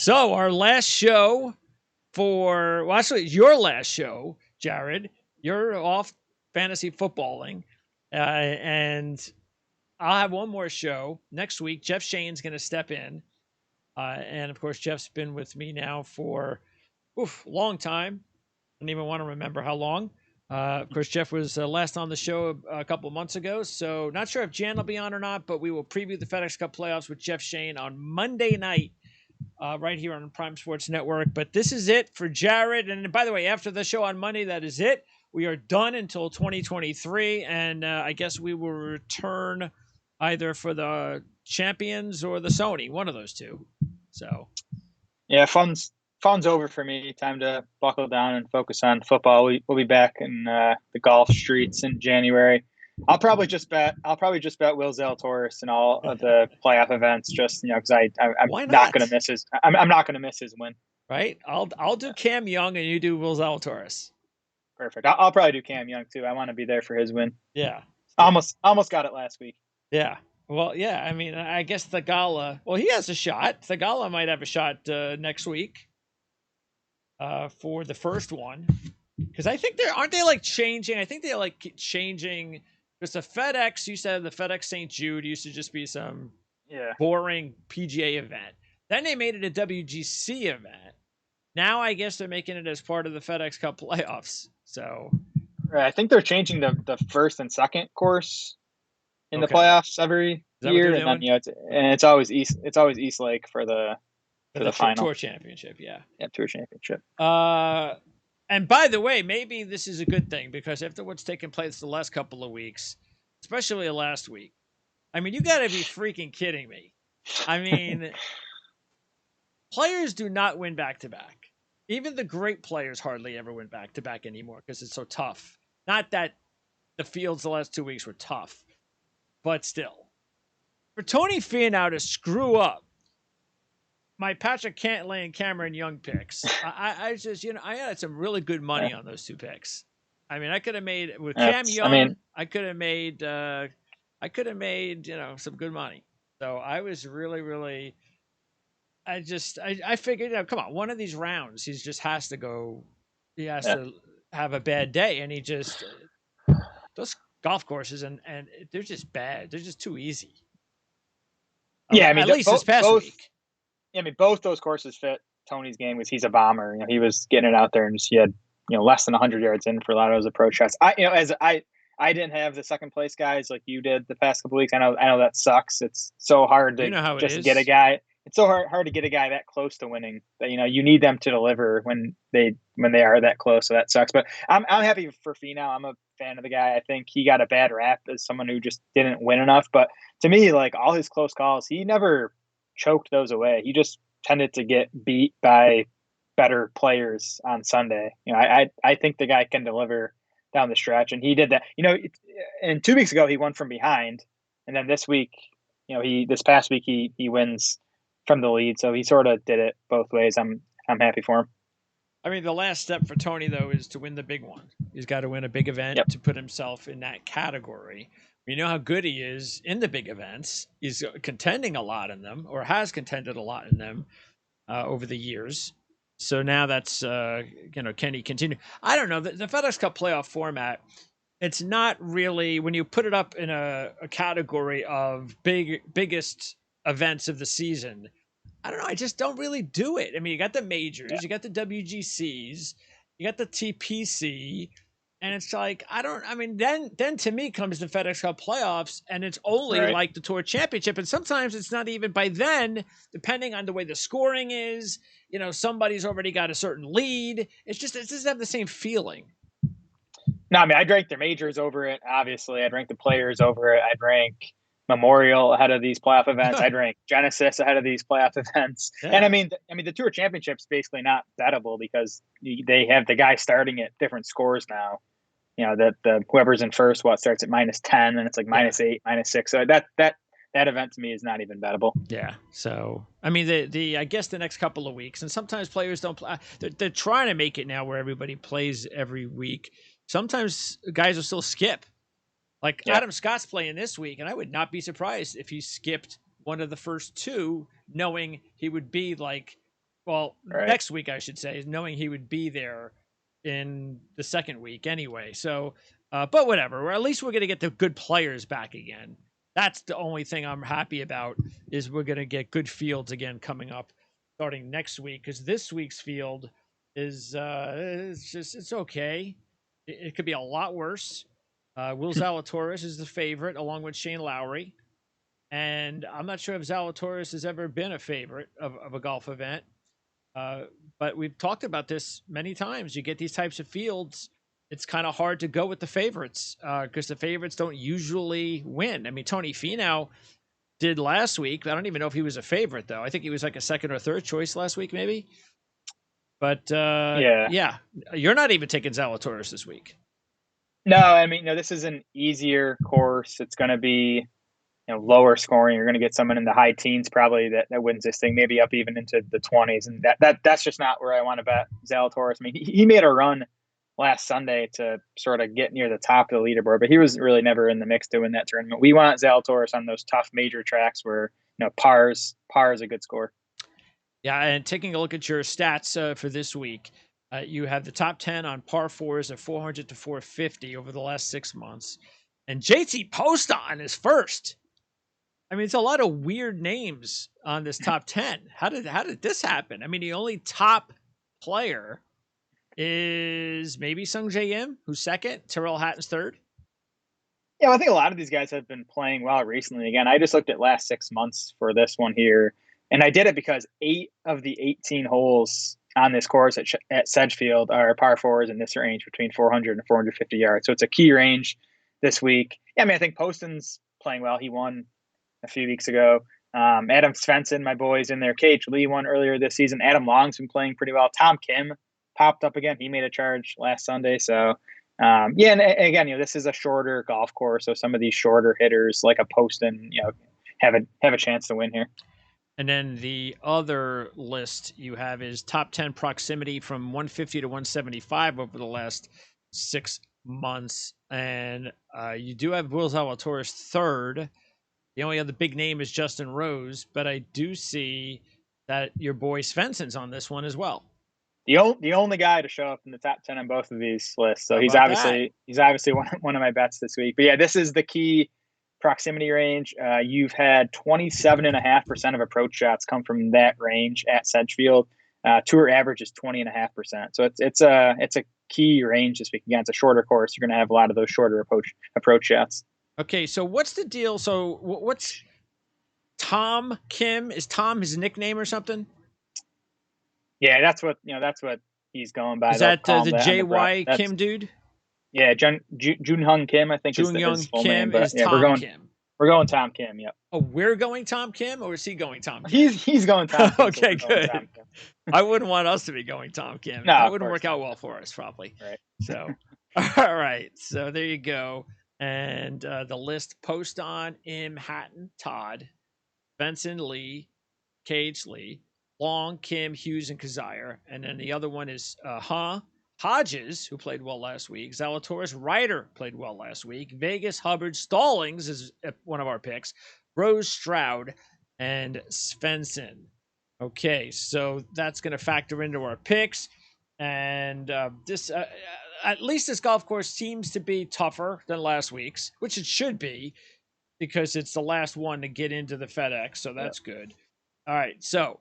So our last show actually your last show, Jared, you're off fantasy footballing, and I'll have one more show next week. Jeff Shane's going to step in, and of course Jeff's been with me now for a long time. I don't even want to remember how long. Of course, Jeff was last on the show a couple of months ago, so not sure if Jan will be on or not, but we will preview the FedEx Cup playoffs with Jeff Shane on Monday night. Right here on Prime Sports Network. But this is it for Jared. And by the way, after the show on Monday, that is it. We are done until 2023. And I guess we will return either for the Champions or the Sony, one of those two. So, yeah, fun's over for me. Time to buckle down and focus on football. We'll be back in the golf streets in January. I'll probably just bet Will Zalatoris in all of the playoff events, just because I'm not going to miss his. I'm not going to miss his win. Right. I'll do Cam Young and you do Will Zalatoris. Perfect. I'll probably do Cam Young too. I want to be there for his win. Yeah. Almost got it last week. Yeah. Well, yeah. I mean, I guess Thagala. Well, he has a shot. Thagala might have a shot next week. For the first one, because I think aren't they like changing? I think they like changing. Because the FedEx used to have the FedEx St. Jude used to just be some boring PGA event. Then they made it a WGC event. Now I guess they're making it as part of the FedEx Cup playoffs. So, right, I think they're changing the first and second course in the playoffs every year, and then it's always East Lake for the final Tour Championship. Yeah, Tour Championship. And by the way, maybe this is a good thing because after what's taken place the last couple of weeks, especially last week, I mean, you got to be freaking kidding me. I mean, players do not win back-to-back. Even the great players hardly ever win back-to-back anymore because it's so tough. Not that the fields the last 2 weeks were tough, but still. For Tony Finau to screw up my Patrick Cantlay and Cameron Young picks, I just, I had some really good money on those two picks. I mean, I could have made with Cam Young. I could have made, some good money. So I was really, really. I figured, come on, one of these rounds, he just has to go. He has to have a bad day, and those golf courses and they're just bad. They're just too easy. Yeah, I mean, at least this past week. Yeah, I mean, both those courses fit Tony's game because he's a bomber. He was getting it out there and he had less than 100 yards in for a lot of those approach shots. I didn't have the second place guys like you did the past couple of weeks. I know that sucks. It's so hard to just get a guy. It's so hard to get a guy that close to winning that you need them to deliver when they are that close. So that sucks. But I'm happy for Finau. I'm a fan of the guy. I think he got a bad rap as someone who just didn't win enough. But to me, like all his close calls, he never choked those away. He just tended to get beat by better players on Sunday. I think the guy can deliver down the stretch, and he did that. And 2 weeks ago he won from behind, and then this week, this past week he wins from the lead. So he sort of did it both ways. I'm happy for him. I mean, the last step for Tony though is to win the big one. He's got to win a big event to put himself in that category. You know how good he is in the big events. He's contending a lot in them, or has contended a lot in them over the years. So now that's, can he continue? I don't know. The FedEx Cup playoff format, it's not really, when you put it up in a category of biggest events of the season, I don't know. I just don't really do it. I mean, you got the majors, you got the WGCs, you got the TPC, and it's like, then to me comes the FedEx Cup playoffs, and it's only like the Tour Championship. And sometimes it's not even by then, depending on the way the scoring is, somebody's already got a certain lead. It doesn't have the same feeling. No, I mean, I'd rank the majors over it. Obviously, I'd rank the players over it. I'd rank Memorial ahead of these playoff events. I'd rank Genesis ahead of these playoff events. Yeah. And I mean, the Tour Championship's basically not bettable because they have the guy starting at different scores now. The whoever's in first, starts at -10, and it's like -8, -6. So that event to me is not even bettable. Yeah. So I mean, I guess the next couple of weeks, and sometimes players don't play. They're trying to make it now where everybody plays every week. Sometimes guys will still skip. Like Adam Scott's playing this week, and I would not be surprised if he skipped one of the first two, knowing he would be like well, Right. next week, I should say, knowing he would be there in the second week anyway. So, but whatever. Or at least we're going to get the good players back again. That's the only thing I'm happy about is we're going to get good fields again coming up starting next week, because this week's field is it's okay. It could be a lot worse. Will Zalatoris is the favorite along with Shane Lowry. And I'm not sure if Zalatoris has ever been a favorite of a golf event. But we've talked about this many times. You get these types of fields, it's kind of hard to go with the favorites because the favorites don't usually win. I mean, Tony Finau did last week. I don't even know if he was a favorite, though. I think he was like a second or third choice last week, maybe. But yeah, you're not even taking Zalatoris this week. No, I mean, this is an easier course. It's going to be lower scoring. You're going to get someone in the high teens probably that wins this thing, maybe up even into the 20s. And that's just not where I want to bet Zalatoris. I mean, he made a run last Sunday to sort of get near the top of the leaderboard, but he was really never in the mix to win that tournament. We want Zalatoris on those tough major tracks where par is a good score. Yeah, and taking a look at your stats for this week, you have the top 10 on par fours at 400 to 450 over the last 6 months. And JT Poston is first. I mean, it's a lot of weird names on this top 10. How did this happen? I mean, the only top player is maybe Sungjae Im, who's second, Tyrrell Hatton's third. Yeah, I think a lot of these guys have been playing well recently. Again, I just looked at last 6 months for this one here, and I did it because 8 of the 18 holes on this course at Sedgefield are par fours in this range between 400 and 450 yards. So it's a key range this week. Yeah, I mean, I think Poston's playing well. He won a few weeks ago. Adam Svensson, my boys in there. KH Lee won earlier this season. Adam Long's been playing pretty well. Tom Kim popped up again. He made a charge last Sunday. So, and again, this is a shorter golf course. So some of these shorter hitters like a Poston, have a chance to win here. And then the other list you have is top 10 proximity from 150 to 175 over the last 6 months. And you do have Will Zalatoris third. The only other big name is Justin Rose, but I do see that your boy Svensson's on this one as well. The only guy to show up in the top 10 on both of these lists. So he's obviously one of my bets this week. But yeah, this is the key proximity range. You've had 27.5% of approach shots come from that range at Sedgefield. Tour average is 20.5%. So it's a key range this week. Again, it's a shorter course. You're going to have a lot of those shorter approach shots. Okay, so what's the deal? So what's Tom Kim? Is Tom his nickname or something? Yeah, that's what he's going by. Is that the JY Kim dude? Yeah, Junhyung Kim, I think is his full name. But yeah, Tom Kim. We're going Tom Kim. Yep. Oh, we're going Tom Kim, or is he going Tom Kim? He's going Tom Kim. Okay, good. Tom Kim. I wouldn't want us to be going Tom Kim. No, that wouldn't work out well for us, probably. Right. So, all right. So there you go. And the list: Poston, Im, Hatton, Todd, Benson, Lee, KH Lee, Long, Kim, Hughes, and Kazire. And then the other one is Hodges, who played well last week. Zalatoris, Ryder played well last week. Vegas, Hubbard, Stallings is one of our picks. Rose, Stroud, and Svensson. Okay, so that's going to factor into our picks. And this, at least this golf course seems to be tougher than last week's, which it should be because it's the last one to get into the FedEx. So that's good. All right. So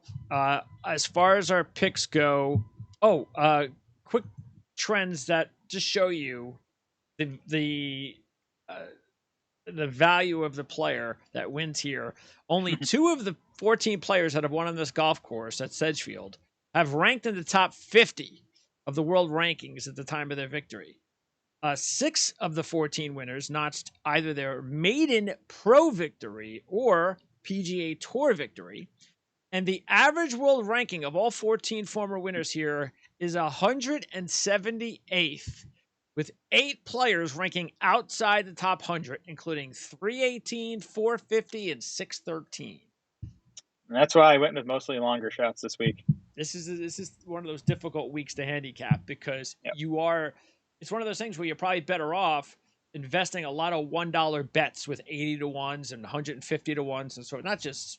as far as our picks go, quick trends that just show you the value of the player that wins here. Only 2 of the 14 players that have won on this golf course at Sedgefield have ranked in the top 50 of the world rankings at the time of their victory. 6 of the 14 winners notched either their maiden pro victory or PGA Tour victory. And the average world ranking of all 14 former winners here is 178th, with 8 players ranking outside the top 100, including 318, 450, and 613. And that's why I went with mostly longer shots this week. This is one of those difficult weeks to handicap because it's one of those things where you're probably better off investing a lot of $1 bets with 80 to 1s and 150 to 1s and sort of not just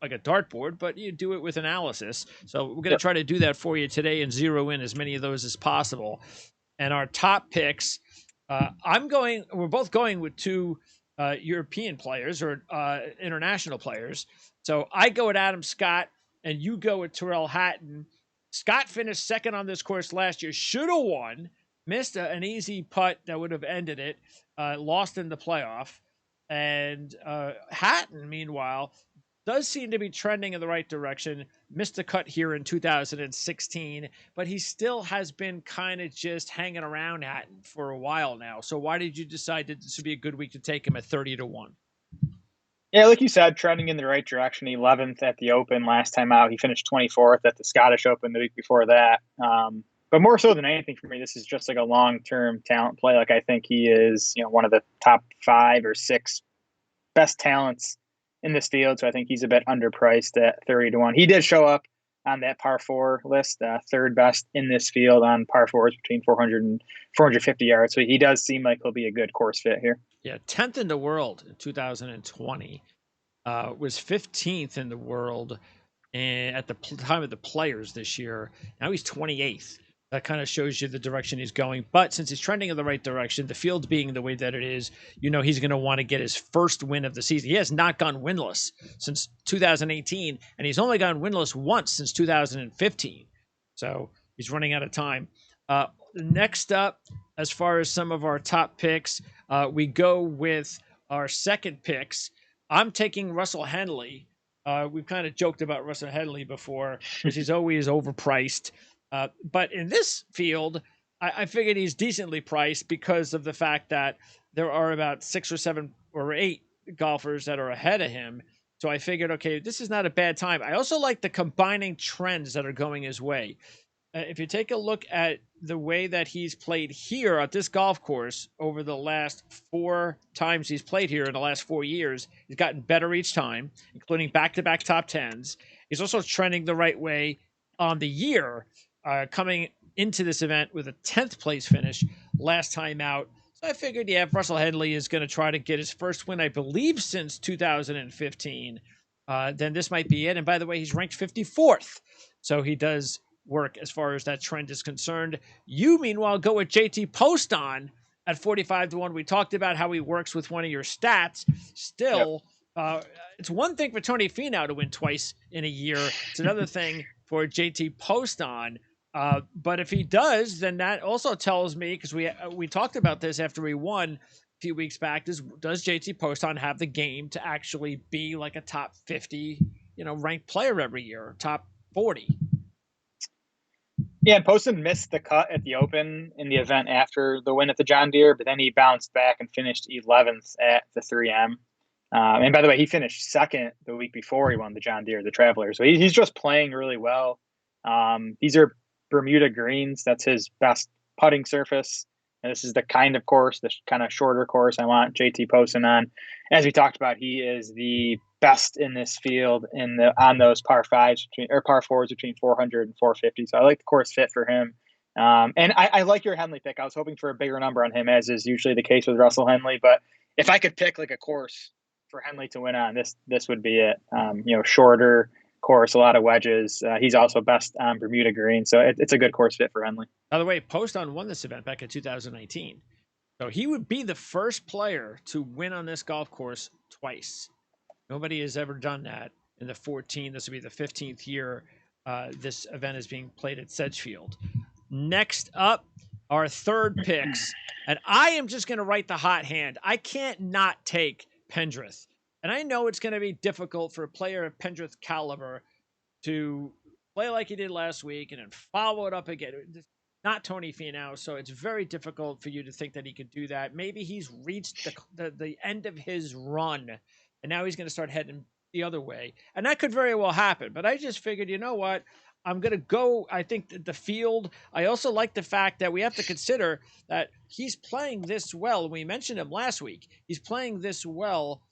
like a dartboard, but you do it with analysis. So we're going to try to do that for you today and zero in as many of those as possible. And our top picks, we're both going with two European players or international players. So I go with Adam Scott and you go with Tyrrell Hatton. Scott finished second on this course last year, should have won, missed an easy putt that would have ended it, lost in the playoff. And Hatton, meanwhile, does seem to be trending in the right direction. Missed a cut here in 2016, but he still has been kind of just hanging around Hatton for a while now. So why did you decide that this would be a good week to take him at 30-1? Yeah, like you said, trending in the right direction. 11th at the Open last time out. He finished 24th at the Scottish Open the week before that. But more so than anything for me, this is just like a long-term talent play. Like I think he is, one of the top 5 or 6 best talents in this field. So I think he's a bit underpriced at 30-1. He did show up on that par 4 list, third best in this field on par 4s between 400 and 450 yards. So he does seem like he'll be a good course fit here. Yeah, 10th in the world in 2020. Was 15th in the world at the time of the Players this year. Now he's 28th. That kind of shows you the direction he's going. But since he's trending in the right direction, the field being the way that it is, he's going to want to get his first win of the season. He has not gone winless since 2018, and he's only gone winless once since 2015. So he's running out of time. Next up, as far as some of our top picks, we go with our second picks. I'm taking Russell Henley. We've kind of joked about Russell Henley before because he's always overpriced. But in this field, I figured he's decently priced because of the fact that there are about 6 or 7 or 8 golfers that are ahead of him. So I figured, okay, this is not a bad time. I also like the combining trends that are going his way. If you take a look at the way that he's played here at this golf course over the last 4 times he's played here in the last 4 years, he's gotten better each time, including back-to-back top 10s. He's also trending the right way on the year, coming into this event with a 10th place finish last time out. So I figured, if Russell Henley is going to try to get his first win, I believe, since 2015, then this might be it. And by the way, he's ranked 54th. So he does work as far as that trend is concerned. You, meanwhile, go with JT Poston at 45-1. We talked about how he works with one of your stats. Still, it's one thing for Tony Finau to win twice in a year. It's another thing for JT Poston. But if he does, then that also tells me, because we talked about this after we won a few weeks back, does JT Poston have the game to actually be like a top 50, ranked player every year, top 40? Yeah, and Poston missed the cut at the Open in the event after the win at the John Deere, but then he bounced back and finished 11th at the 3M. And by the way, he finished second the week before he won the John Deere, the Traveler. So he's just playing really well. These are Bermuda greens. That's his best putting surface. And this is the kind of course, the kind of shorter course I want JT Poston on. As we talked about, he is the best in this field on those par 5s or par 4s between 400 and 450. So I like the course fit for him. And I like your Henley pick. I was hoping for a bigger number on him, as is usually the case with Russell Henley. But if I could pick like a course for Henley to win on, this would be it. Shorter course, a lot of wedges. He's also best on Bermuda green, so it's a good course fit for Henley. By the way, Poston won this event back in 2019, so he would be the first player to win on this golf course twice. Nobody has ever done that in the 14. This will be the 15th year this event is being played at Sedgefield. Next up, our third picks, and I am just going to write the hot hand. I can't not take Pendrith. And I know it's going to be difficult for a player of Pendrith caliber to play like he did last week and then follow it up again. It's not Tony Finau, so it's very difficult for you to think that he could do that. Maybe he's reached the end of his run, and now he's going to start heading the other way. And that could very well happen. But I just figured, you know what? I'm going to go, I think, the field. I also like the fact that we have to consider that he's playing this well. We mentioned him last week. He's playing this well.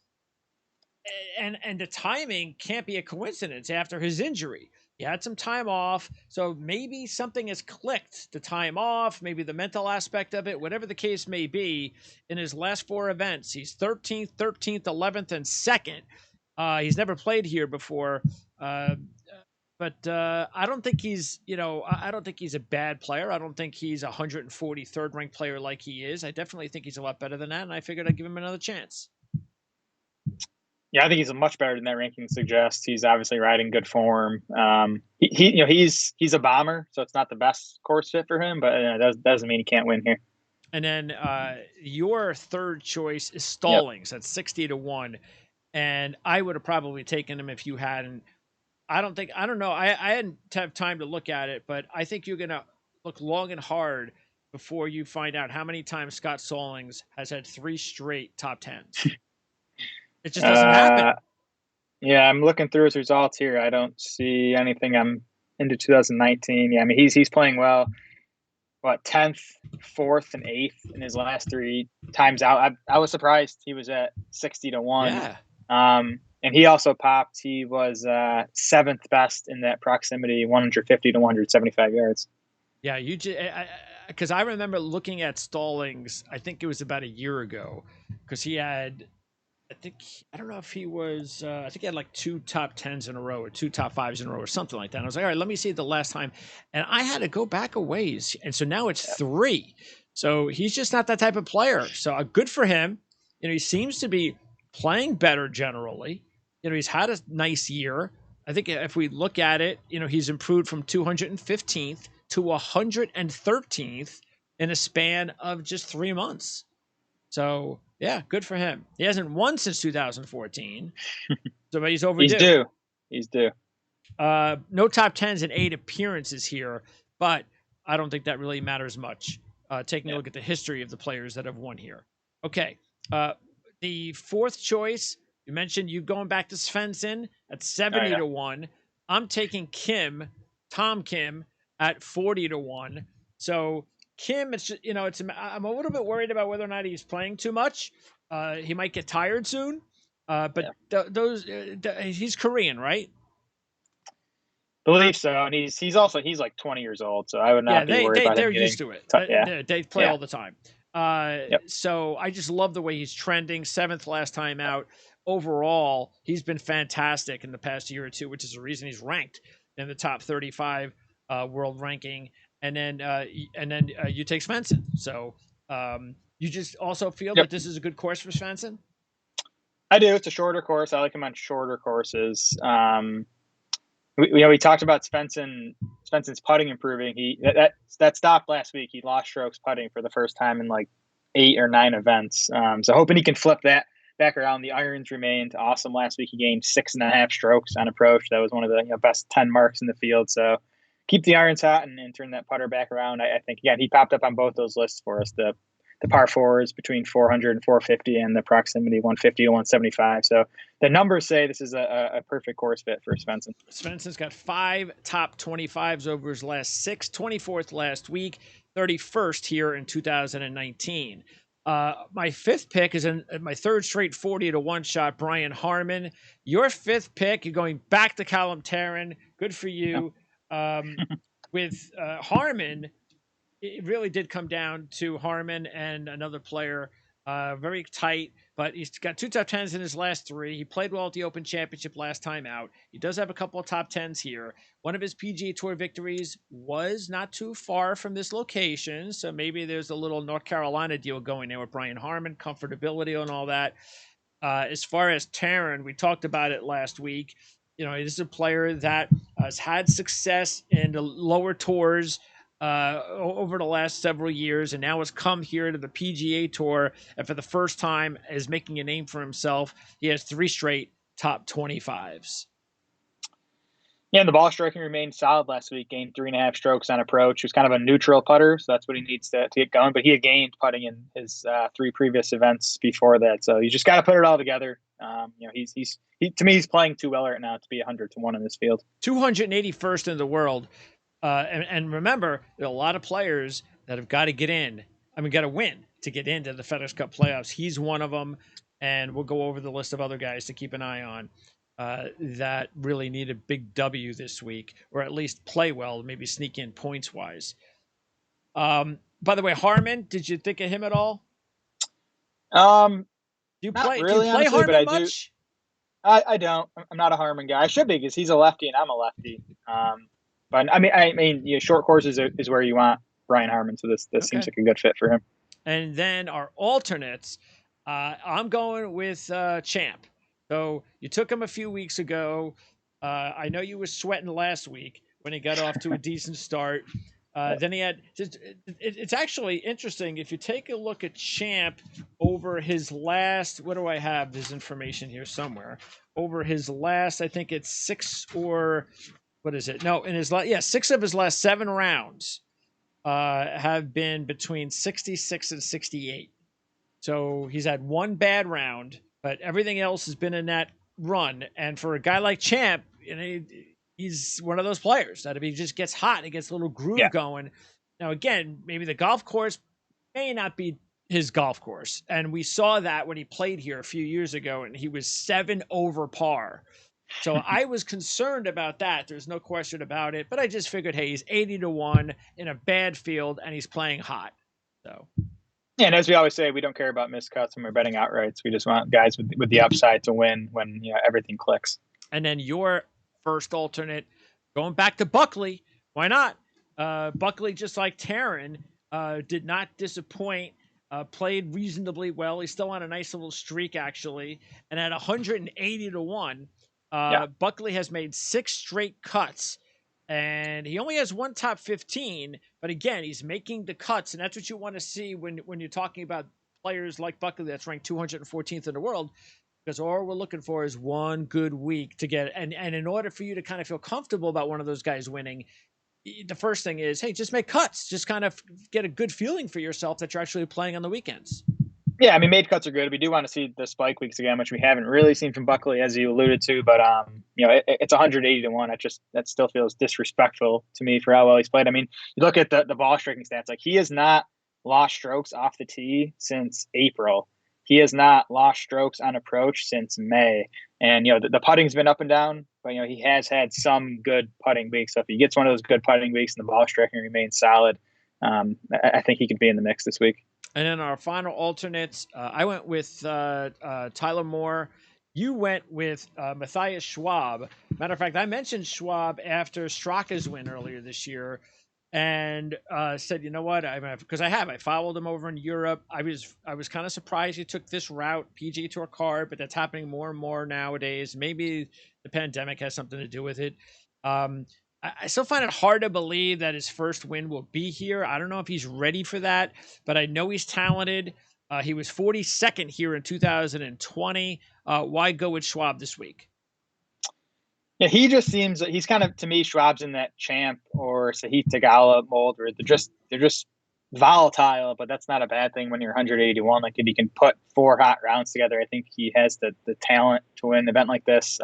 And the timing can't be a coincidence after his injury. He had some time off, so maybe something has clicked. The time off, maybe the mental aspect of it, whatever the case may be. In his last 4 events, he's 13th, 11th, and 2nd. He's never played here before. But I don't think he's, I don't think he's a bad player. I don't think he's a 143rd ranked player like he is. I definitely think he's a lot better than that, and I figured I'd give him another chance. Yeah, I think he's much better than that ranking suggests. He's obviously riding good form. He's a bomber, so it's not the best course fit for him, but that doesn't mean he can't win here. And then your third choice is Stallings. Yep. That's 60-1, and I would have probably taken him if you hadn't. I don't know. I hadn't have time to look at it, but I think you're going to look long and hard before you find out how many times Scott Stallings has had 3 straight top 10s. It just doesn't happen. Yeah, I'm looking through his results here. I don't see anything. I'm into 2019. Yeah, I mean, he's playing well. What, 10th, 4th, and 8th in his last 3 times out. I was surprised he was at 60-1. Yeah. And he also popped. He was 7th best in that proximity, 150 to 175 yards. Yeah, because I remember looking at Stallings. I think it was about a year ago, because he had, I don't know if he was. I think he had like 2 top 10s in a row or 2 top 5s in a row or something like that. And I was like, all right, let me see the last time, and I had to go back a ways, and so now it's 3. So he's just not that type of player. So good for him. He seems to be playing better generally. He's had a nice year. I think if we look at it, he's improved from 215th to 113th in a span of just 3 months. So, yeah, good for him. He hasn't won since 2014, so he's overdue. He's due. No top 10s and 8 appearances here, but I don't think that really matters much, taking a look at the history of the players that have won here. Okay, the fourth choice, you mentioned you going back to Svensson at 70-1. I'm taking Tom Kim at 40-1. So Kim, I'm a little bit worried about whether or not he's playing too much. He might get tired soon. But he's Korean, right? Believe so, and he's like 20 years old, so I would not be worried about him. They're used to it. They play all the time. So I just love the way he's trending. 7th last time out. Overall, he's been fantastic in the past year or two, which is the reason he's ranked in the top 35 world ranking. And then you take Svensson. So you just also feel that this is a good course for Svensson? I do. It's a shorter course. I like him on shorter courses. We talked about Svensson's putting improving. That stopped last week. He lost strokes putting for the first time in like 8 or 9 events. So hoping he can flip that back around. The irons remained awesome last week. He gained 6.5 strokes on approach. That was one of the best 10 marks in the field. So keep the irons hot and turn that putter back around. I think, again, he popped up on both those lists for us. The par 4s between 400 and 450 and the proximity 150 to 175. So the numbers say this is a perfect course fit for Svensson. Svensson's got 5 top 25s over his last 6, 24th last week, 31st here in 2019. My 5th pick is in my 3rd straight 40-1 shot, Brian Harmon. Your 5th pick, you're going back to Callum Tarrant. Good for you. With Harmon, it really did come down to Harmon and another player, very tight, but he's got 2 top 10s in his last 3. He played well at the Open Championship last time out. He does have a couple of top 10s here. One of his PGA Tour victories was not too far from this location, so maybe there's a little North Carolina deal going there with Brian Harmon, comfortability and all that. As far as Tarrant, we talked about it last week. This is a player that has had success in the lower tours over the last several years, and now has come here to the PGA Tour, and for the first time is making a name for himself. He has 3 straight top 25s. Yeah, and the ball striking remained solid last week. Gained 3.5 strokes on approach. He was kind of a neutral putter, so that's what he needs to get going. But he had gained putting in his 3 previous events before that. So you just got to put it all together. He's to me, he's playing too well right now to be 100-1 in this field. 281st in the world. And remember, there are a lot of players that have got to get in. Got to win to get into the FedEx Cup playoffs. He's one of them, and we'll go over the list of other guys to keep an eye on that really need a big W this week, or at least play well, maybe sneak in points-wise. By the way, Harmon, did you think of him at all? Do you play honestly, Harmon much? I don't. I'm not a Harmon guy. I should be because he's a lefty and I'm a lefty. But I mean, short courses is where you want Brian Harmon. So this seems like a good fit for him. And then our alternates, I'm going with Champ. So you took him a few weeks ago. I know you were sweating last week when he got off to a decent start. Then he had. It's actually interesting if you take a look at Champ over his last. What do I have? This information here somewhere. Over his last, I think it's 6 or what is it? No, in his last, 6 of his last 7 rounds have been between 66 and 68. So he's had one bad round, but everything else has been in that run. And for a guy like Champ, he's one of those players that if he just gets hot and he gets a little groove going. Now, again, maybe the golf course may not be his golf course. And we saw that when he played here a few years ago and he was 7 over par. So I was concerned about that. There's no question about it. But I just figured, hey, he's 80-1 in a bad field and he's playing hot. So. Yeah, and as we always say, we don't care about miscuts when we're betting outrights. We just want guys with the upside to win when everything clicks. And then your first alternate, going back to Buckley. Why not? Buckley, just like Taryn, did not disappoint. Played reasonably well. He's still on a nice little streak, actually. And at 180-1, Buckley has made 6 straight cuts. And he only has 1 top 15. But again, he's making the cuts. And that's what you want to see when you're talking about players like Buckley that's ranked 214th in the world. Because all we're looking for is one good week to get. And in order for you to kind of feel comfortable about one of those guys winning, the first thing is, hey, just make cuts. Just kind of get a good feeling for yourself that you're actually playing on the weekends. Yeah, I mean, made cuts are good. We do want to see the spike weeks again, which we haven't really seen from Buckley, as you alluded to. But it's 180-1. That still feels disrespectful to me for how well he's played. I mean, you look at the ball striking stats. Like, he has not lost strokes off the tee since April. He has not lost strokes on approach since May. And the putting's been up and down, but he has had some good putting weeks. So if he gets one of those good putting weeks and the ball striking remains solid, I think he could be in the mix this week. And then our final alternates, I went with Tyler Moore. You went with Matthias Schwab. Matter of fact, I mentioned Schwab after Straka's win earlier this year and said, you know what? Because I followed him over in Europe. I was kind of surprised he took this route, PGA Tour card, but that's happening more and more nowadays. Maybe the pandemic has something to do with it. I still find it hard to believe that his first win will be here. I don't know if he's ready for that, but I know he's talented. He was 42nd here in 2020. Why go with Schwab this week? Yeah, he just seems he's kind of, to me, Schwab's in that Champ or Sahith Theegala mold where they're just volatile, but that's not a bad thing when you're 181. Like, if he can put 4 hot rounds together, I think he has the talent to win an event like this.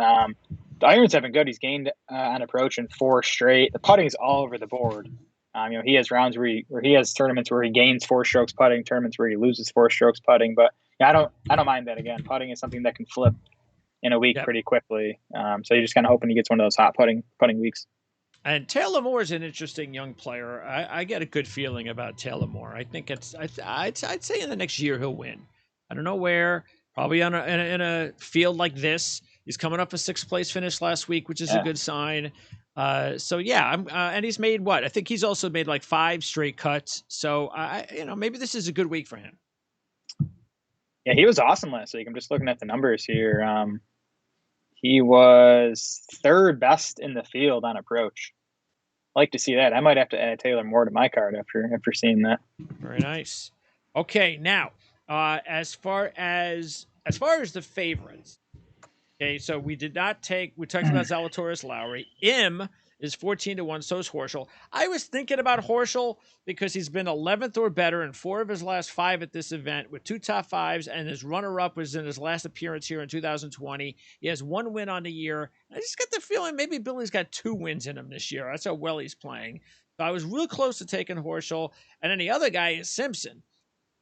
The irons have been good. He's gained on approach in 4 straight. The putting's all over the board. He has rounds where he has tournaments where he gains 4 strokes putting, tournaments where he loses 4 strokes putting. But I don't mind that. Again, putting is something that can flip in a week pretty quickly. So you're just kind of hoping he gets one of those hot putting weeks. And Taylor Moore is an interesting young player. I get a good feeling about Taylor Moore. I think I'd say in the next year he'll win. I don't know where. Probably in a field like this. He's coming up a 6th place finish last week, which is a good sign. And he's made what? I think he's also made like 5 straight cuts. So maybe this is a good week for him. Yeah, he was awesome last week. I'm just looking at the numbers here. He was 3rd best in the field on approach. I like to see that. I might have to add Taylor Moore to my card after seeing that. Very nice. Okay, now as far as the favorites. Okay, so we talked about Zalatoris Lowry. Im is 14-1, so is Horschel. I was thinking about Horschel because he's been 11th or better in 4 of his last 5 at this event with 2 top 5s, and his runner-up was in his last appearance here in 2020. He has 1 win on the year. I just got the feeling maybe Billy's got 2 wins in him this year. That's how well he's playing. So I was real close to taking Horschel. And then the other guy is Simpson.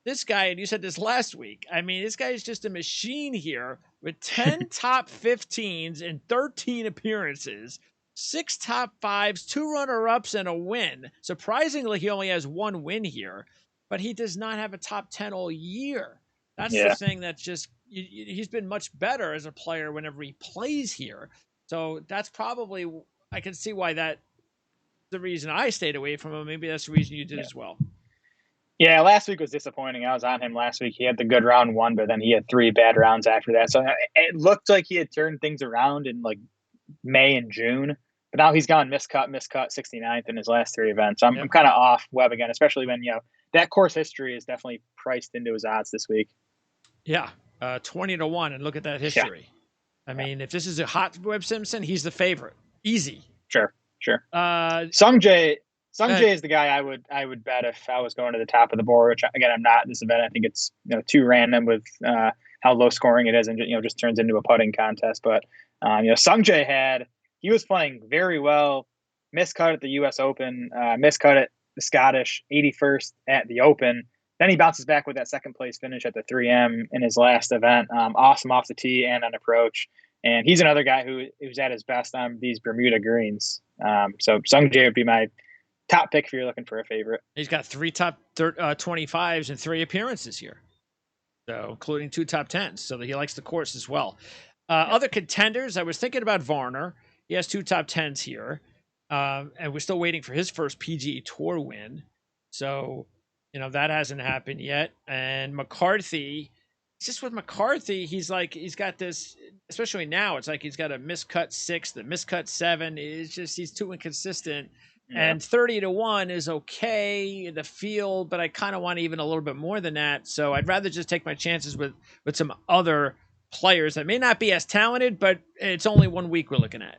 This guy, and you said this last week, I mean, this guy is just a machine here with 10 top 15s in 13 appearances, 6 top 5s, 2 runner-ups, and a win. Surprisingly, he only has 1 win here, but he does not have a top 10 all year. That's the thing that's just he's been much better as a player whenever he plays here. So that's probably I can see why that's the reason I stayed away from him. Maybe that's the reason you did as well. Yeah, last week was disappointing. I was on him last week. He had the good round one, but then he had 3 bad rounds after that. So it looked like he had turned things around in like May and June. But now he's gone miscut, 69th in his last 3 events. I'm kind of off Webb again, especially when, that course history is definitely priced into his odds this week. Yeah, 20-1, and look at that history. Yeah. I mean, if this is a hot Webb Simpson, he's the favorite. Easy. Sure. Sungjae is the guy I would bet if I was going to the top of the board, which again I'm not in this event. I think it's too random with how low scoring it is, and just turns into a putting contest. But Sungjae he was playing very well. Miscut at the U.S. Open, miscut at the Scottish, 81st at the Open. Then he bounces back with that second place finish at the 3M in his last event. Awesome off the tee and on approach. And he's another guy who's at his best on these Bermuda greens. So Sungjae would be my top pick if you're looking for a favorite. He's got 3 top 25s and 3 appearances here, so including 2 top 10s. So that he likes the course as well. Other contenders, I was thinking about Varner. He has 2 top 10s here, and we're still waiting for his first PGA Tour win. So that hasn't happened yet. And McCarthy, just with McCarthy, he's got this, especially now, it's like he's got a miscut 6, the miscut 7. It's just he's too inconsistent. Yeah. And 30-1 is okay in the field, but I kind of want even a little bit more than that. So I'd rather just take my chances with some other players that may not be as talented, but it's only 1 week we're looking at.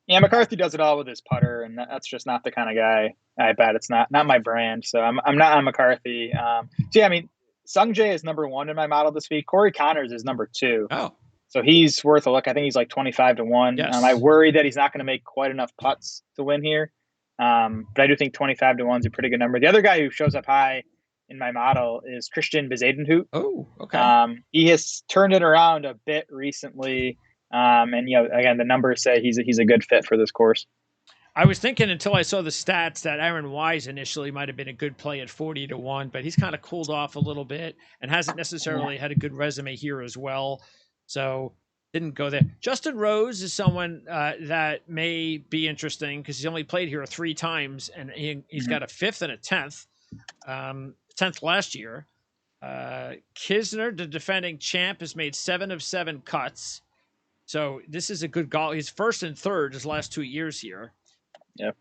Yeah, McCarthy does it all with his putter, and that's just not the kind of guy I bet. It's not my brand, so I'm not on McCarthy. Sungjae is number 1 in my model this week. Corey Connors is number 2. Oh. So he's worth a look. I think he's like 25-1. Yes. I worry that he's not going to make quite enough putts to win here. But I do think 25-1 is a pretty good number. The other guy who shows up high in my model is Christian Bezuidenhout. Oh, okay. He has turned it around a bit recently. And again, the numbers say he's a good fit for this course. I was thinking until I saw the stats that Aaron Wise initially might have been a good play at 40-1, but he's kind of cooled off a little bit and hasn't necessarily had a good resume here as well. So didn't go there. Justin Rose is someone that may be interesting because he's only played here 3 times, and he's got a 5th and a 10th. 10th last year. Kisner, the defending champ, has made 7 of 7 cuts. So this is a good golf. He's 1st and 3rd his last 2 years here. Yep.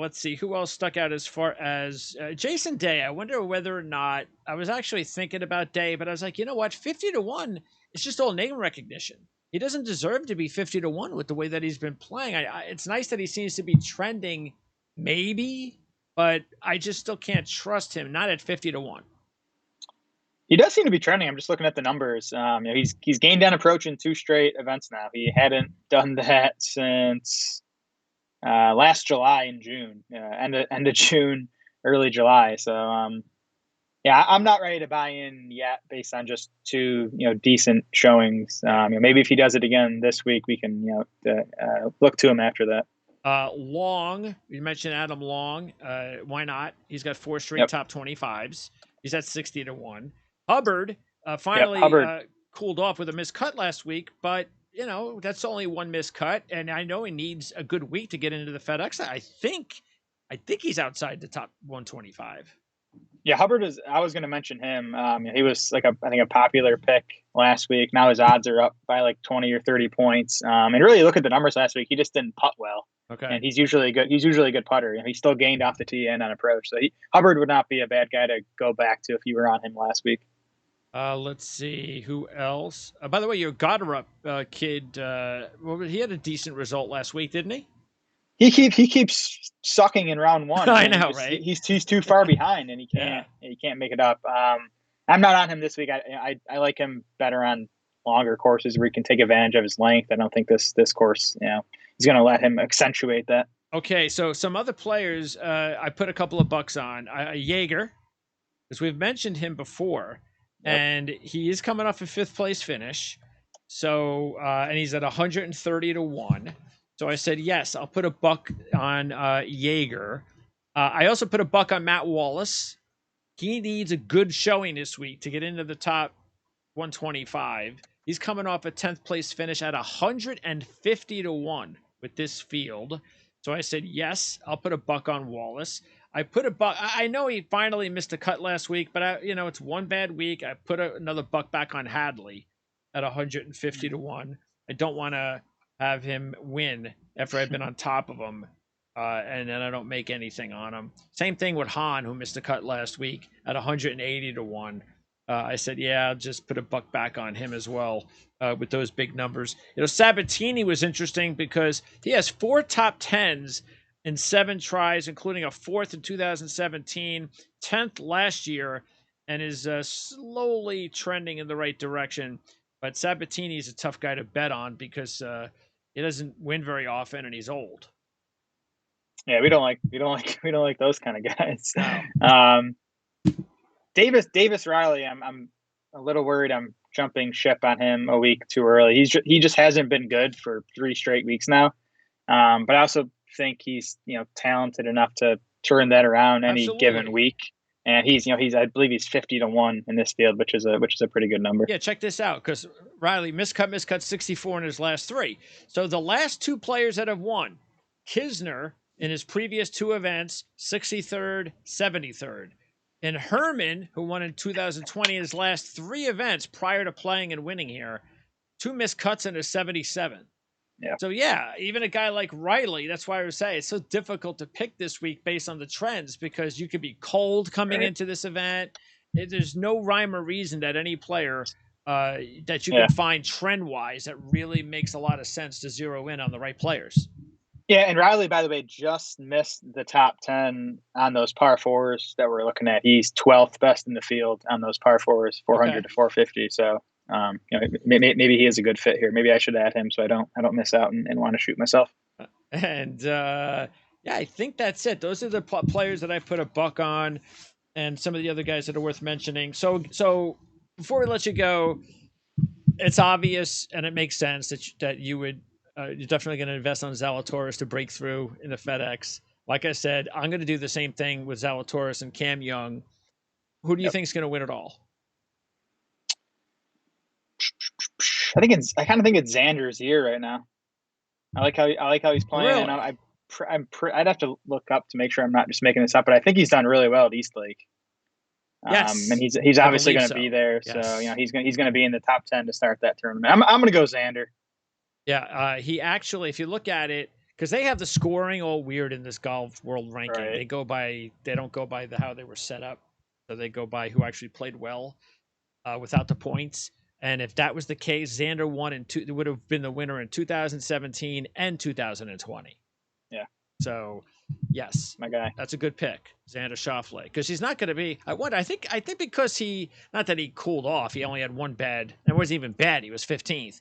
Let's see who else stuck out as far as Jason Day. I wonder whether or not I was actually thinking about Day, but I was like, you know what, 50-1. It's just all name recognition. He doesn't deserve to be 50-1 with the way that he's been playing. It's nice that he seems to be trending, maybe, but I just still can't trust him. Not at 50-1. He does seem to be trending. I'm just looking at the numbers. He's gained on approach in 2 straight events now. He hadn't done that since last July and June, end of June, early July. So I'm not ready to buy in yet based on just 2 decent showings. Maybe if he does it again this week, we can look to him after that. Long, you mentioned Adam Long. Why not? He's got 4 straight top 25s. He's at 60-1. Hubbard finally cooled off with a miscut last week, but that's only 1 miscut, and I know he needs a good week to get into the FedEx. I think he's outside the top 125. Yeah, Hubbard is. I was going to mention him. He was I think a popular pick last week. Now his odds are up by like 20 or 30 points. And really look at the numbers last week. He just didn't putt well. Okay. And he's usually good. He's usually a good putter. He still gained off the tee and on approach. So Hubbard would not be a bad guy to go back to if you were on him last week. Let's see who else. By the way, your Goddard kid. He had a decent result last week, didn't he? He keeps sucking in round 1. I know, right? He's too far behind, and he can't make it up. I'm not on him this week. I like him better on longer courses where he can take advantage of his length. I don't think this course, he's going to let him accentuate that. Okay, so some other players I put a couple of bucks on. Jaeger, because we've mentioned him before, and he is coming off a 5th place finish. So and he's at 130-1. So I said, yes, I'll put a buck on Jaeger. I also put a buck on Matt Wallace. He needs a good showing this week to get into the top 125. He's coming off a 10th place finish at 150 to 1 with this field. So I said, yes, I'll put a buck on Wallace. I put a buck. I know he finally missed a cut last week, but it's one bad week. I put another buck back on Hadley at 150 to 1. I don't want to have him win after I've been on top of him. And then I don't make anything on him. Same thing with Hahn, who missed a cut last week at 180 to 1. I said, yeah, I'll just put a buck back on him as well with those big numbers. Sabatini was interesting because he has 4 top 10s in 7 tries, including a 4th in 2017, 10th last year, and is slowly trending in the right direction. But Sabatini is a tough guy to bet on because he doesn't win very often and he's old. Yeah, we don't like those kind of guys. No. Davis Riley, I'm a little worried I'm jumping ship on him a week too early. He just hasn't been good for 3 straight weeks now. But I also think he's talented enough to turn that around any given week. And I believe he's 50 to 1 in this field, which is a pretty good number. Yeah, check this out, because Riley miscut 64 in his last 3. So the last 2 players that have won, Kisner in his previous 2 events, 63rd, 73rd. And Harmon, who won in 2020 in his last 3 events prior to playing and winning here, 2 missed cuts in his 77. Yeah. So yeah, even a guy like Riley, that's why I would say it's so difficult to pick this week based on the trends, because you could be cold coming into this event. There's no rhyme or reason that any player that you can find trend-wise that really makes a lot of sense to zero in on the right players. Yeah, and Riley, by the way, just missed the top 10 on those par 4s that we're looking at. He's 12th best in the field on those par 4s, 400 to 450. So, maybe he is a good fit here. Maybe I should add him so I don't miss out and want to shoot myself. And I think that's it. Those are the players that I put a buck on, and some of the other guys that are worth mentioning. So before we let you go, it's obvious and it makes sense that you would. You're definitely going to invest on Zalatoris to break through in the FedEx. Like I said, I'm going to do the same thing with Zalatoris and Cam Young. Who do you think is going to win it all? I kind of think it's Xander's year right now. I like how he's playing. Really? I'd have to look up to make sure I'm not just making this up, but I think he's done really well at East Lake. Yes, and he's obviously going to be there. Yes. So he's going to be in the top 10 to start that tournament. I'm going to go Xander. Yeah, he actually, if you look at it, because they have the scoring all weird in this golf world ranking. Right. They don't go by how they were set up. So they go by who actually played well without the points. And if that was the case, Xander would have been the winner in 2017 and 2020. Yeah. So, yes, my guy. That's a good pick, Xander Schauffele, because he's not going to be. I think because not that he cooled off, he only had one bad. It wasn't even bad. He was 15th.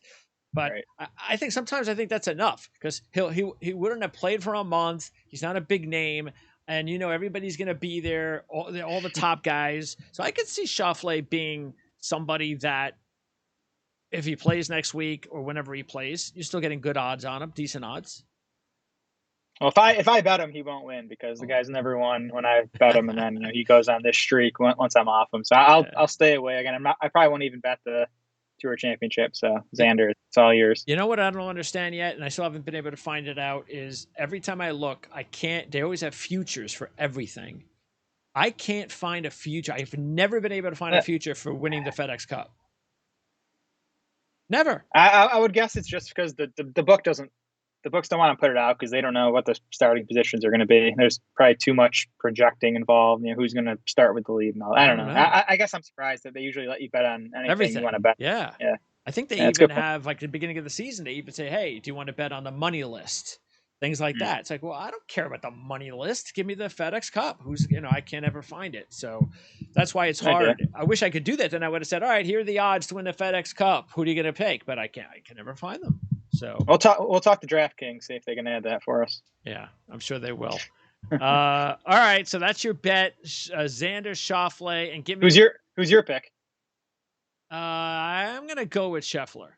But right. I think sometimes that's enough, because he wouldn't have played for a month. He's not a big name, and everybody's going to be there, all the top guys. So I could see Schauffele being somebody that, if he plays next week or whenever he plays, you're still getting good odds on him, decent odds. Well, if I bet him, he won't win, because the guy's never won when I bet him, and then he goes on this streak once I'm off him. So I'll stay away again. I probably won't even bet the Tour Championship. So Xander, it's all yours. You know what I don't understand yet, and I still haven't been able to find it out, is every time I look, they always have futures for everything. I can't find a future. I've never been able to find a future for winning the FedEx Cup. Never. I would guess it's just because the books don't want to put it out because they don't know what the starting positions are going to be. There's probably too much projecting involved. Who's going to start with the lead and all. I don't know. I guess I'm surprised that they usually let you bet on anything you want to bet. Yeah. Yeah. I think they even have, like, at the beginning of the season, they even say, hey, do you want to bet on the money list? Things like that. It's like, well, I don't care about the money list. Give me the FedEx Cup. I can't ever find it. So that's why it's hard. Okay. I wish I could do that. Then I would have said, all right, here are the odds to win the FedEx Cup. Who are you going to pick? But I can never find them. So we'll talk to DraftKings, see if they can add that for us. Yeah, I'm sure they will. All right, so that's your bet, Xander Schauffele, and give me who's your pick? I'm gonna go with Scheffler.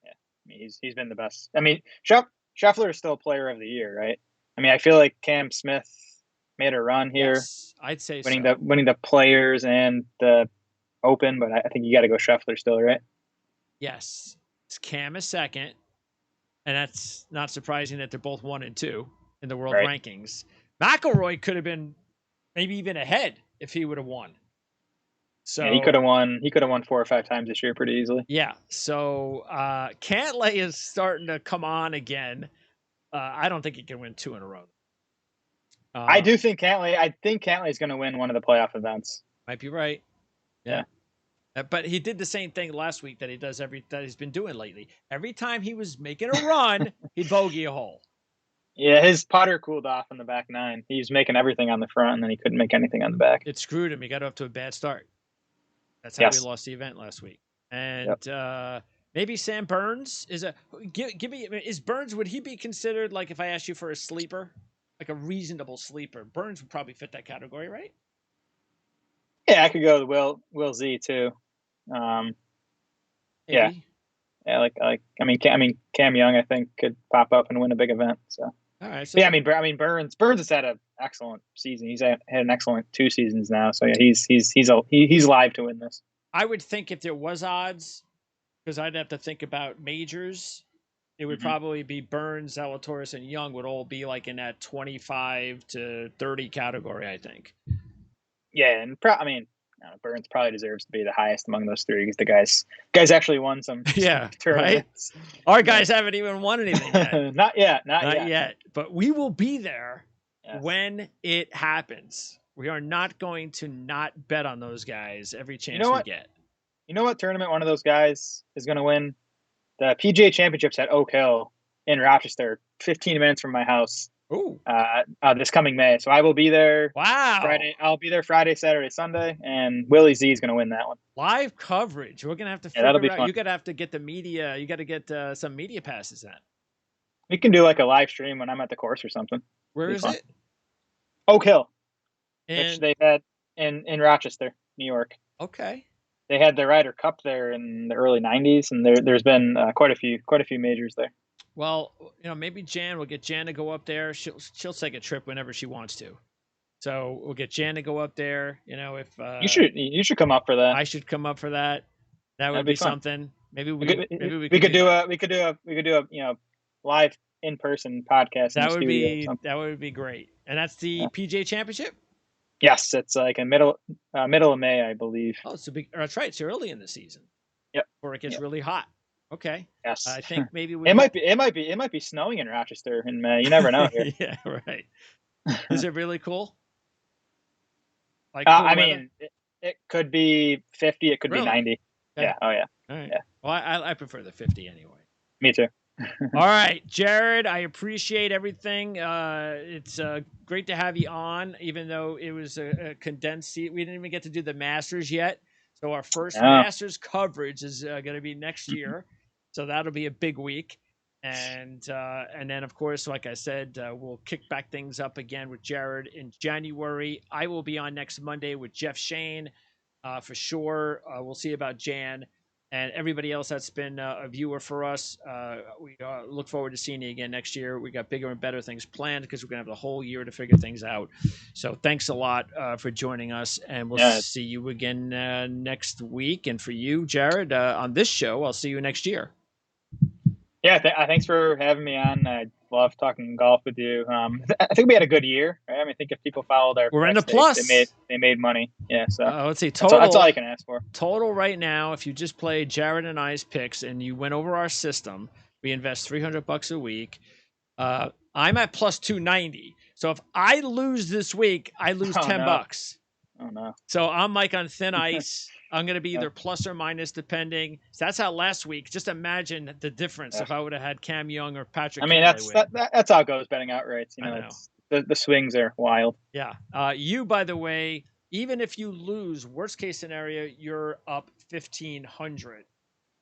Yeah, he's been the best. I mean, Scheffler is still Player of the Year, right? I mean, I feel like Cam Smith made a run here. Yes, I'd say winning so. winning the Players and the Open, but I think you got to go Scheffler still, right? Yes, it's Cam is second, and that's not surprising that they're both 1 and 2 in the world rankings. McIlroy could have been maybe even ahead if he would have won. So yeah, he could have won. He could have won 4 or 5 times this year pretty easily. Yeah. So Cantlay is starting to come on again. I don't think he can win 2 in a row. I do think Cantlay. I think Cantlay is going to win one of the playoff events. Might be right. Yeah. But he did the same thing last week that he's been doing lately. Every time he was making a run, he'd bogey a hole. Yeah, his putter cooled off in the back 9. He was making everything on the front, and then he couldn't make anything on the back. It screwed him. He got off to a bad start. That's how he lost the event last week. And maybe Sam Burns is is Burns, would he be considered, like, if I asked you for a sleeper, like a reasonable sleeper? Burns would probably fit that category, right? Yeah, I could go with Will Z too. Yeah, like I mean Cam Young, I think, could pop up and win a big event. So all right, so yeah, I mean Burns has had an excellent season. He's had an excellent 2 seasons now. So yeah, he's live to win this. I would think if there was odds, because I'd have to think about majors, it would probably be Burns, Zalatoris, and Young would all be like in that 25 to 30 category, I think. Yeah, and Burns probably deserves to be the highest among those 3 because the guys actually won some tournaments. Right? Our guys haven't even won anything yet. Not yet. But we will be there when it happens. We are not going to not bet on those guys every chance we get. You know what tournament one of those guys is going to win? The PGA Championships at Oak Hill in Rochester, 15 minutes from my house. Ooh. This coming May. So I will be there. Wow. Friday. I'll be there Friday, Saturday, Sunday, and Willie Z is going to win that one. Live coverage. We're going to have to figure that'll be out. Fun. You got to have to get the media. You got to get some media passes then. We can do like a live stream when I'm at the course or something. Where is it? Oak Hill. Which they had in Rochester, New York. Okay. They had the Ryder Cup there in the early 90s, and there's been quite a few majors there. Well, maybe we'll get Jan to go up there. She'll take a trip whenever she wants to. So we'll get Jan to go up there. If you should come up for that. I should come up for that. That would be something. Maybe we could do a live in-person podcast. That would be great. And that's the PGA Championship. Yes, it's like in middle of May, I believe. Oh, that's right. It's early in the season. Yep. Before it gets really hot. Okay. Yes. I think maybe it might be snowing in Rochester in May. You never know here. Yeah, right. Is it really cool? Like it could be 50. It could be 90. Okay. Yeah. Oh yeah. All right. Yeah. Well, I prefer the 50 anyway. Me too. All right, Jared, I appreciate everything. It's great to have you on, even though it was a condensed seat. We didn't even get to do the Masters yet. So our first Masters coverage is going to be next year. So that'll be a big week. And then, of course, like I said, we'll kick back things up again with Jared in January. I will be on next Monday with Jeff Shane for sure. We'll see about Jan. And everybody else that's been a viewer for us, we look forward to seeing you again next year. We got bigger and better things planned because we're going to have the whole year to figure things out. So thanks a lot for joining us, and we'll see you again next week. And for you, Jared, on this show, I'll see you next year. Yeah, thanks for having me on. I love talking golf with you. I think we had a good year. Right? I think if people followed we're in the plus. They made money. Yeah, so let's see. Total. That's all I can ask for. Total right now, if you just played Jared and I's picks and you went over our system, we invest $300 a week. I'm at plus 290. So if I lose this week, I lose $10. Oh no! So I'm like on thin ice. I'm going to be either plus or minus, depending. So that's how last week. Just imagine the difference if I would have had Cam Young or Patrick. I mean, that's how it goes betting outrights. The swings are wild. Yeah. You, by the way, even if you lose, worst case scenario, you're up 1,500.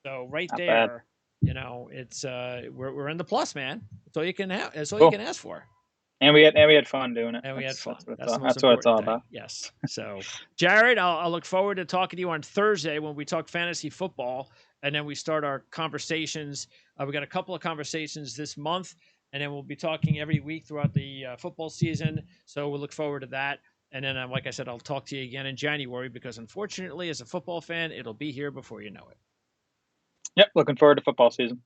So right there, it's we're in the plus, man. That's all you can have. That's all you can ask for. And we had fun doing it. And we had fun. That's what it's all about. Yes. So, Jared, I'll look forward to talking to you on Thursday when we talk fantasy football, and then we start our conversations. We got a couple of conversations this month, And then we'll be talking every week throughout the football season. So we'll look forward to that. And then, like I said, I'll talk to you again in January because, unfortunately, as a football fan, it'll be here before you know it. Yep, looking forward to football season.